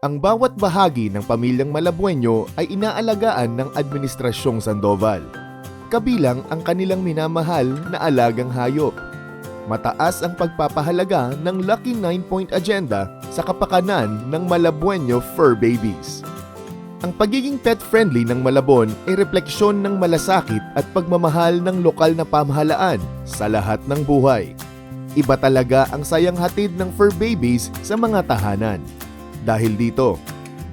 Ang bawat bahagi ng pamilyang Malabueño ay inaalagaan ng Administrasyong Sandoval, kabilang ang kanilang minamahal na alagang hayop. Mataas ang pagpapahalaga ng Lucky 9-Point Agenda sa kapakanan ng Malabueño fur babies. Ang pagiging pet-friendly ng Malabon ay refleksyon ng malasakit at pagmamahal ng lokal na pamahalaan sa lahat ng buhay. Iba talaga ang sayang hatid ng fur babies sa mga tahanan. Dahil dito,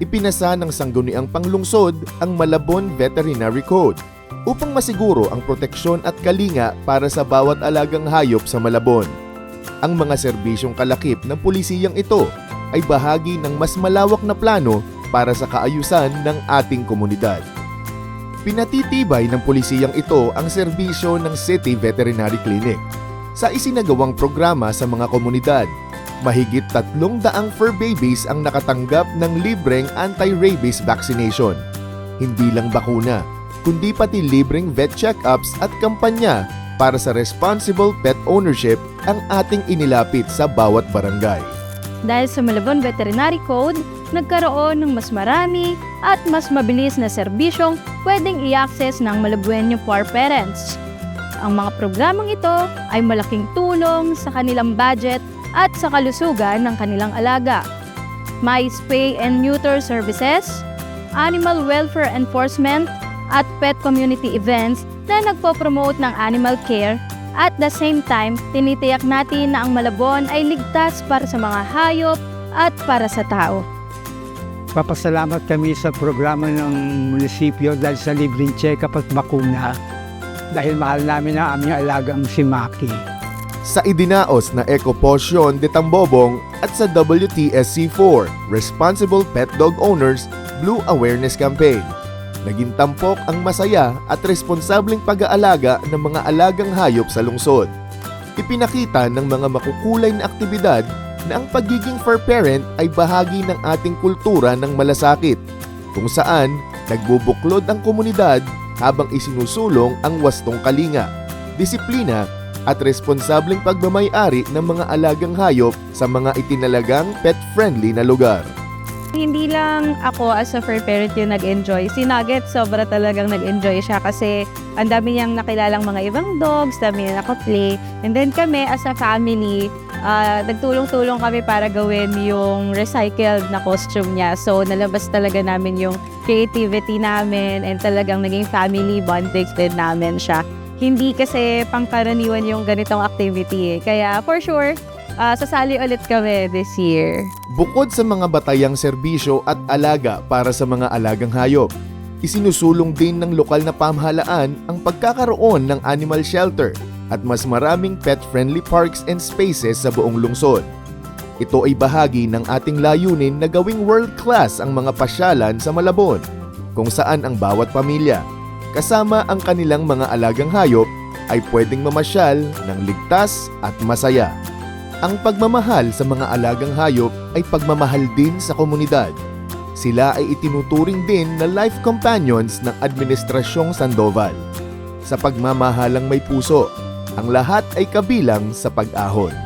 ipinasa ng Sangguniang Panglungsod ang Malabon Veterinary Code upang masiguro ang proteksyon at kalinga para sa bawat alagang hayop sa Malabon. Ang mga serbisyong kalakip ng pulisiyang ito ay bahagi ng mas malawak na plano para sa kaayusan ng ating komunidad. Pinatitibay ng pulisiyang ito ang serbisyo ng City Veterinary Clinic sa isinagawang programa sa mga komunidad. Mahigit 300 fur babies ang nakatanggap ng libreng anti-rabies vaccination. Hindi lang bakuna, kundi pati libreng vet check-ups at kampanya para sa responsible pet ownership ang ating inilapit sa bawat barangay. Dahil sa Malabon Veterinary Code, nagkaroon ng mas marami at mas mabilis na serbisyong pwedeng i-access ng Malabueño fur parents. Ang mga programang ito ay malaking tulong sa kanilang budget at sa kalusugan ng kanilang alaga. May spay and neuter services, animal welfare enforcement, at pet community events na nagpo-promote ng animal care. At the same time, tinitiyak natin na ang Malabon ay ligtas para sa mga hayop at para sa tao. Papasalamat kami sa programa ng munisipyo dahil sa libreng check-up at bakuna. Dahil mahal namin ang aming alagang si Maki. Sa idinaos na Ecopotion de Tambobong at sa WTSC4 Responsible Pet Dog Owners Blue Awareness Campaign, naging tampok ang masaya at responsableng pag-aalaga ng mga alagang hayop sa lungsod. Ipinakita ng mga makukulay na aktibidad na ang pagiging fur parent ay bahagi ng ating kultura ng malasakit, kung saan nagbubuklod ang komunidad habang isinusulong ang wastong kalinga, disiplina at responsableng pagmamay-ari ng mga alagang hayop sa mga itinalagang pet-friendly na lugar. Hindi lang ako as a fur parent yung nag-enjoy. Si Nugget sobra talagang nag-enjoy siya kasi ang dami niyang nakilalang mga ibang dogs, dami niya nakaplay. And then kami as a family, nagtulong-tulong kami para gawin yung recycled na costume niya. So nalabas talaga namin yung creativity namin and talagang naging family bonding din namin siya. Hindi kasi pangkaraniwan yung ganitong activity. Kaya for sure, sasali ulit kami this year. Bukod sa mga batayang serbisyo at alaga para sa mga alagang hayop, isinusulong din ng lokal na pamahalaan ang pagkakaroon ng animal shelter at mas maraming pet-friendly parks and spaces sa buong lungsod. Ito ay bahagi ng ating layunin na gawing world-class ang mga pasyalan sa Malabon, kung saan ang bawat pamilya, kasama ang kanilang mga alagang hayop, ay pwedeng mamasyal ng ligtas at masaya. Ang pagmamahal sa mga alagang hayop ay pagmamahal din sa komunidad. Sila ay itinuturing din na life companions ng Administrasyong Sandoval. Sa pagmamahalang may puso, ang lahat ay kabilang sa pag-ahon.